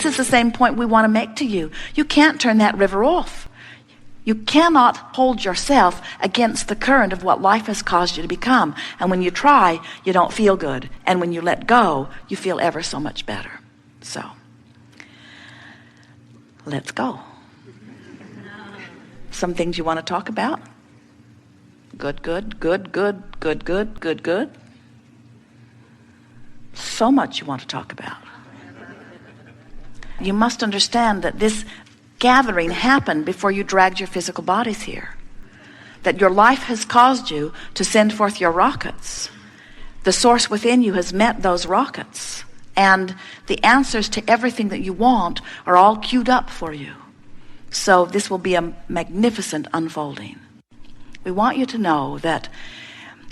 This is the same point we want to make to you. You can't turn that river off. You cannot hold yourself against the current of what life has caused you to become. And when you try, you don't feel good. And when you let go, you feel ever so much better. So, let's go. Some things you want to talk about? Good. So much you want to talk about. You must understand that this gathering happened before you dragged your physical bodies here. That your life has caused you to send forth your rockets. The source within you has met those rockets. And the answers to everything that you want are all queued up for you. So this will be a magnificent unfolding. We want you to know that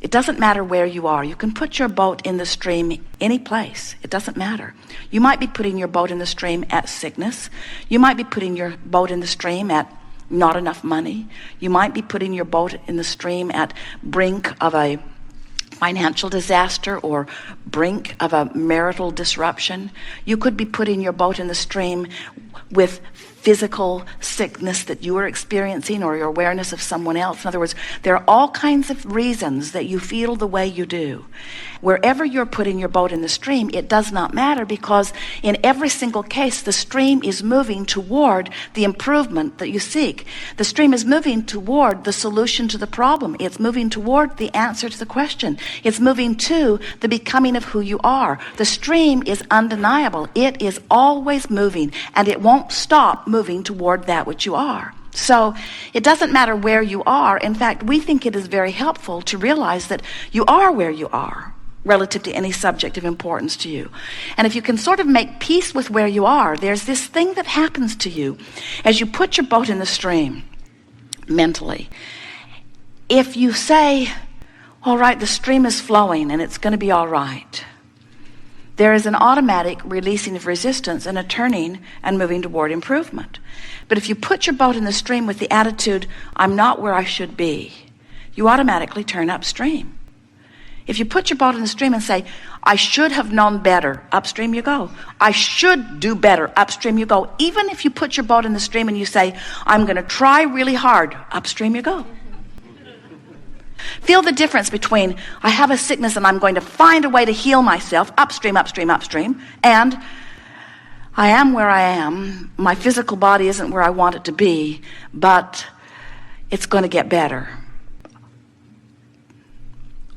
it doesn't matter where you are. You can put your boat in the stream any place. It doesn't matter. You might be putting your boat in the stream at sickness. You might be putting your boat in the stream at not enough money. You might be putting your boat in the stream at brink of a financial disaster or brink of a marital disruption. You could be putting your boat in the stream with physical sickness that you are experiencing or your awareness of someone else. In other words, there are all kinds of reasons that you feel the way you do. Wherever you're putting your boat in the stream, it does not matter, because in every single case, the stream is moving toward the improvement that you seek. The stream is moving toward the solution to the problem. It's moving toward the answer to the question. It's moving to the becoming of who you are. The stream is undeniable. It is always moving, and it won't stop moving toward that which you are. So it doesn't matter where you are. In fact, we think it is very helpful to realize that you are where you are relative to any subject of importance to you. And if you can sort of make peace with where you are, there's this thing that happens to you as you put your boat in the stream mentally. If you say, all right, the stream is flowing and it's going to be all right, there is an automatic releasing of resistance and a turning and moving toward improvement. But if you put your boat in the stream with the attitude, I'm not where I should be, you automatically turn upstream. If you put your boat in the stream and say, I should have known better, upstream you go. I should do better, upstream you go. Even if you put your boat in the stream and you say, I'm going to try really hard, upstream you go. Feel the difference between, I have a sickness and I'm going to find a way to heal myself, upstream, and I am where I am. My physical body isn't where I want it to be, but it's going to get better.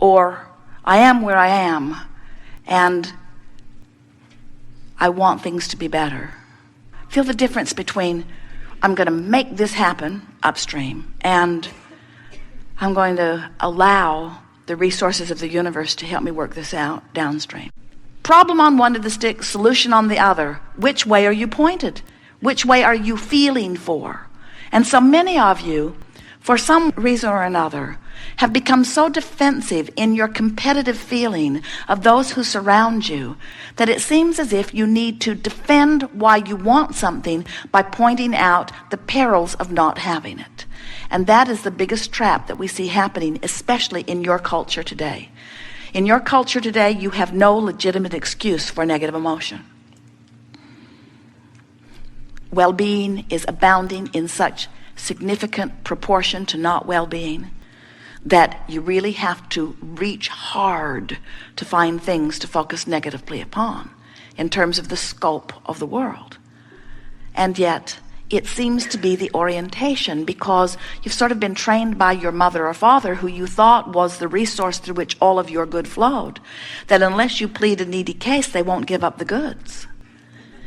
Or, I am where I am, and I want things to be better. Feel the difference between, I'm going to make this happen, upstream, and I'm going to allow the resources of the universe to help me work this out, downstream. Problem on one of the sticks, solution on the other. Which way are you pointed? Which way are you feeling for? And so many of you, for some reason or another, have become so defensive in your competitive feeling of those who surround you that it seems as if you need to defend why you want something by pointing out the perils of not having it. And that is the biggest trap that we see happening, especially in your culture today. In your culture today, you have no legitimate excuse for negative emotion. Well-being is abounding in such significant proportion to not well-being that you really have to reach hard to find things to focus negatively upon in terms of the scope of the world. And yet, it seems to be the orientation, because you've sort of been trained by your mother or father, who you thought was the resource through which all of your good flowed, that unless you plead a needy case, they won't give up the goods.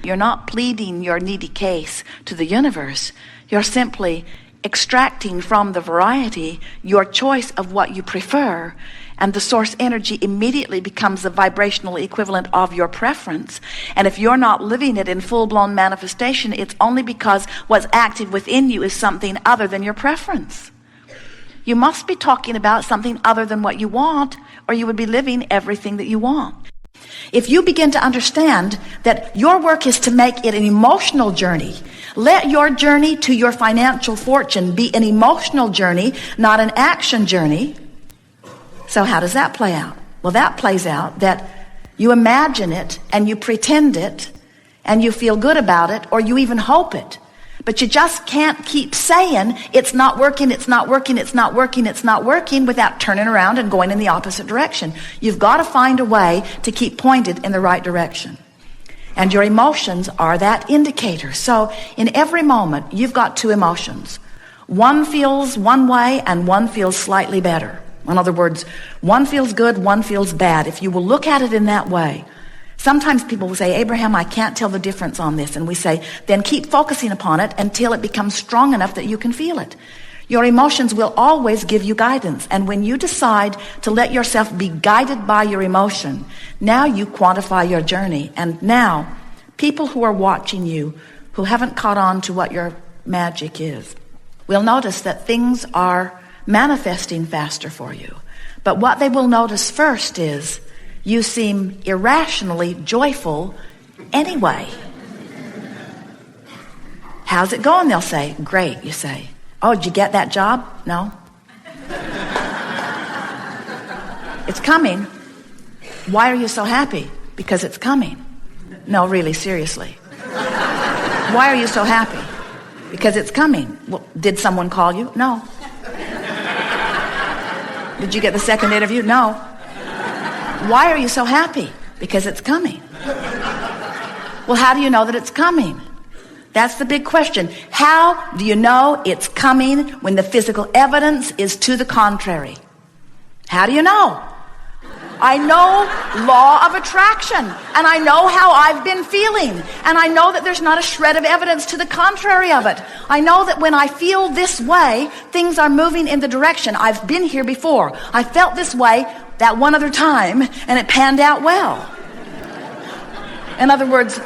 You're not pleading your needy case to the universe. You're simply extracting from the variety your choice of what you prefer, and the source energy immediately becomes the vibrational equivalent of your preference. And if you're not living it in full-blown manifestation, it's only because what's active within you is something other than your preference. You must be talking about something other than what you want, or you would be living everything that you want. If you begin to understand that your work is to make it an emotional journey, let your journey to your financial fortune be an emotional journey, not an action journey. So how does that play out? Well, that plays out that you imagine it and you pretend it, and you feel good about it, or you even hope it. But you just can't keep saying, it's not working, it's not working, it's not working, it's not working, without turning around and going in the opposite direction. You've got to find a way to keep pointed in the right direction. And your emotions are that indicator. So in every moment, you've got two emotions. One feels one way and one feels slightly better. In other words, one feels good, one feels bad. If you will look at it in that way. Sometimes people will say, Abraham, I can't tell the difference on this. And we say, then keep focusing upon it until it becomes strong enough that you can feel it. Your emotions will always give you guidance. And when you decide to let yourself be guided by your emotion, now you quantify your journey. And now, people who are watching you, who haven't caught on to what your magic is, will notice that things are manifesting faster for you. But what they will notice first is, you seem irrationally joyful anyway. How's it going? They'll say, great. You say, oh, did you get that job? No. It's coming. Why are you so happy? Because it's coming. No, really, seriously. Why are you so happy? Because it's coming. Well, did someone call you? No. Did you get the second interview? No. Why are you so happy? Because it's coming. Well, how do you know that it's coming? That's the big question. How do you know it's coming when the physical evidence is to the contrary? How do you know? I know law of attraction, and I know how I've been feeling, and I know that there's not a shred of evidence to the contrary of it. I know that when I feel this way, things are moving in the direction. I've been here before. I felt this way that one other time, and it panned out well. In other words,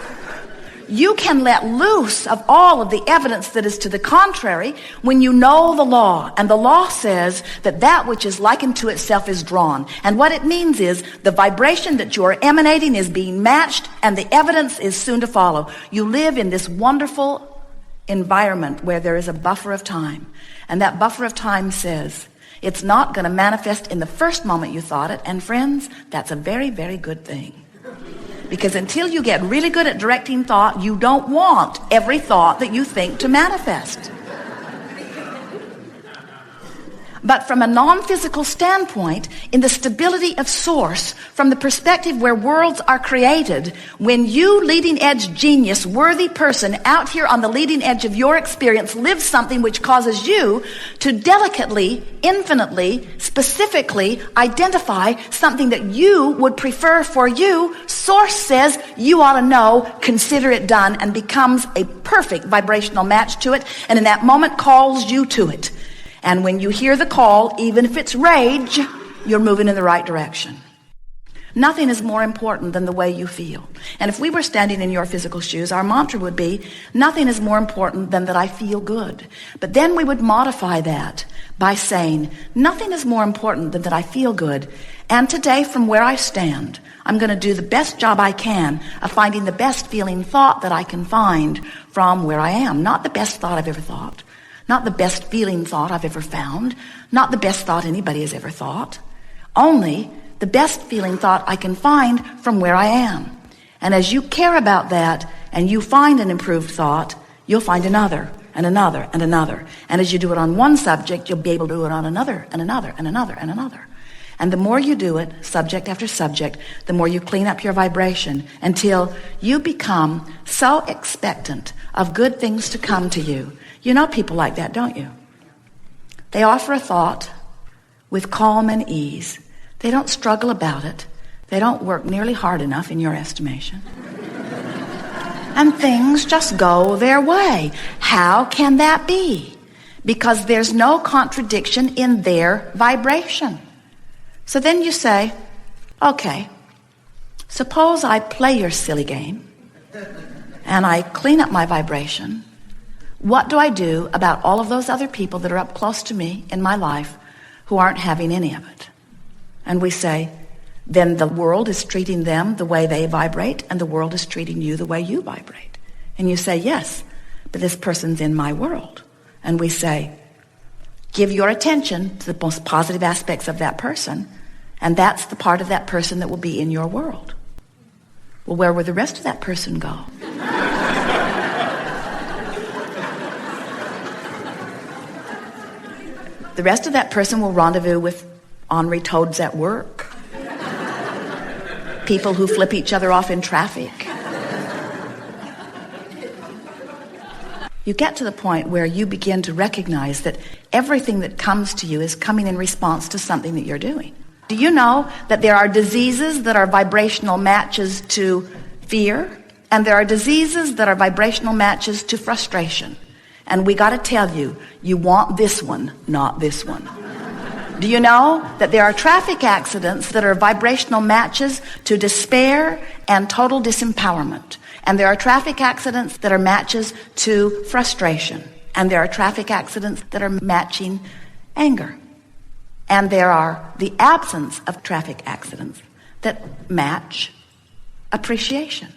you can let loose of all of the evidence that is to the contrary when you know the law. And the law says that that which is likened to itself is drawn. And what it means is the vibration that you are emanating is being matched, and the evidence is soon to follow. You live in this wonderful environment where there is a buffer of time. And that buffer of time says, it's not going to manifest in the first moment you thought it. And friends, that's a very, very good thing. Because until you get really good at directing thought, you don't want every thought that you think to manifest. But from a non-physical standpoint, in the stability of source, from the perspective where worlds are created, when you, leading edge genius, worthy person, out here on the leading edge of your experience, live something which causes you to delicately, infinitely, specifically identify something that you would prefer for you, source says you ought to know, consider it done, and becomes a perfect vibrational match to it, and in that moment calls you to it. And when you hear the call, even if it's rage, you're moving in the right direction. Nothing is more important than the way you feel. And if we were standing in your physical shoes, our mantra would be, nothing is more important than that I feel good. But then we would modify that by saying, nothing is more important than that I feel good. And today, from where I stand, I'm going to do the best job I can of finding the best feeling thought that I can find from where I am. Not the best thought I've ever thought. Not the best feeling thought I've ever found. Not the best thought anybody has ever thought. Only the best feeling thought I can find from where I am. And as you care about that and you find an improved thought, you'll find another and another and another. And as you do it on one subject, you'll be able to do it on another and another and another and another. And the more you do it, subject after subject, the more you clean up your vibration until you become so expectant of good things to come to you. You know people like that, don't you? They offer a thought with calm and ease. They don't struggle about it. They don't work nearly hard enough in your estimation. And things just go their way. How can that be? Because there's no contradiction in their vibration. So then you say, okay, suppose I play your silly game and I clean up my vibration. What do I do about all of those other people that are up close to me in my life who aren't having any of it? And we say, then the world is treating them the way they vibrate, and the world is treating you the way you vibrate. And you say, yes, but this person's in my world. And we say, give your attention to the most positive aspects of that person, and that's the part of that person that will be in your world. Well, where would the rest of that person go? the rest of that person will rendezvous with ornery toads at work, people who flip each other off in traffic. You get to the point where you begin to recognize that everything that comes to you is coming in response to something that you're doing. Do you know that there are diseases that are vibrational matches to fear, and there are diseases that are vibrational matches to frustration? And we got to tell you, you want this one, not this one. Do you know that there are traffic accidents that are vibrational matches to despair and total disempowerment? And there are traffic accidents that are matches to frustration. And there are traffic accidents that are matching anger. And there are the absence of traffic accidents that match appreciation.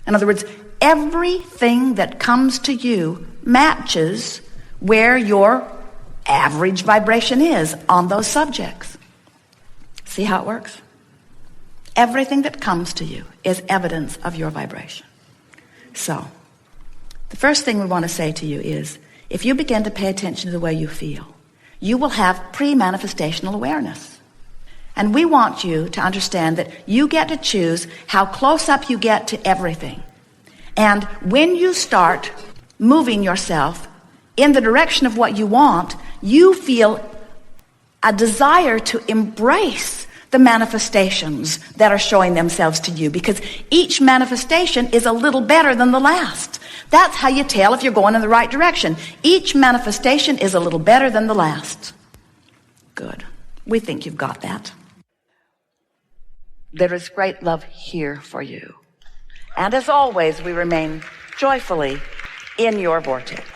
In other words, everything that comes to you matches where your average vibration is on those subjects. See how it works? Everything that comes to you is evidence of your vibration. So, the first thing we want to say to you is, if you begin to pay attention to the way you feel, you will have pre-manifestational awareness. And we want you to understand that you get to choose how close up you get to everything. And when you start moving yourself in the direction of what you want, you feel a desire to embrace the manifestations that are showing themselves to you, because each manifestation is a little better than the last. That's how you tell if you're going in the right direction. Each manifestation is a little better than the last. Good. We think you've got that. There is great love here for you. And as always, we remain joyfully in your vortex.